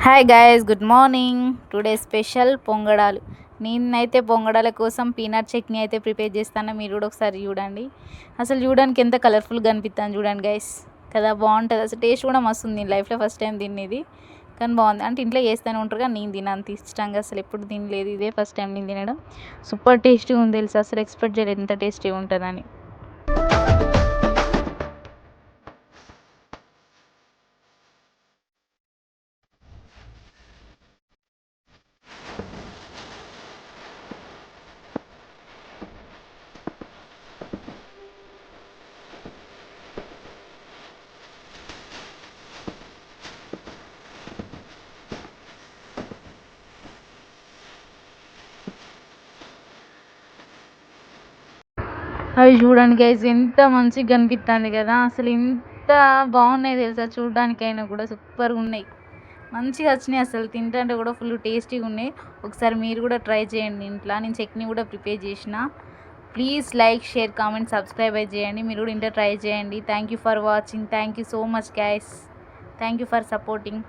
Hi guys, good morning. Today special పొంగడాలు. నేనైతే పొంగడాల కోసం పీనట్ చట్నీ అయితే ప్రిపేర్ చేస్తాను. మీరు కూడా ఒకసారి చూడండి. అసలు చూడడానికి ఎంత కలర్ఫుల్గా అనిపిస్తాను చూడండి గైస్. కదా, బాగుంటుంది. అసలు టేస్ట్ కూడా మస్తు ఉంది. నేను లైఫ్లో ఫస్ట్ టైం తినేది, కానీ బాగుంది. అంటే ఇంట్లో చేస్తూనే ఉంటారు కానీ నేను తిన అంత ఇష్టంగా అసలు ఎప్పుడు తినలేదు. ఇదే ఫస్ట్ టైం నేను తినడం. సూపర్ టేస్టీగా ఉంది తెలుసు. అసలు ఎక్స్పెక్ట్ చేయలేదు ఎంత టేస్టీగా ఉంటుందని. అవి చూడండి గైస్, ఎంత మంచిగా కనిపిస్తుంది కదా. అసలు ఎంత బాగున్నాయి తెలుసా, చూడడానికైనా కూడా సూపర్గా ఉన్నాయి. మంచిగా వచ్చినాయి. అసలు తింటుంటే కూడా ఫుల్ టేస్టీగా ఉన్నాయి. ఒకసారి మీరు కూడా ట్రై చేయండి ఇంట్లో. నేను చట్నీ కూడా ప్రిపేర్ చేసిన. Please like, share, comment, subscribe అయితే చేయండి. మీరు కూడా ఇంట్లో ట్రై చేయండి. Thank you for watching. Thank you so much guys. Thank you for supporting.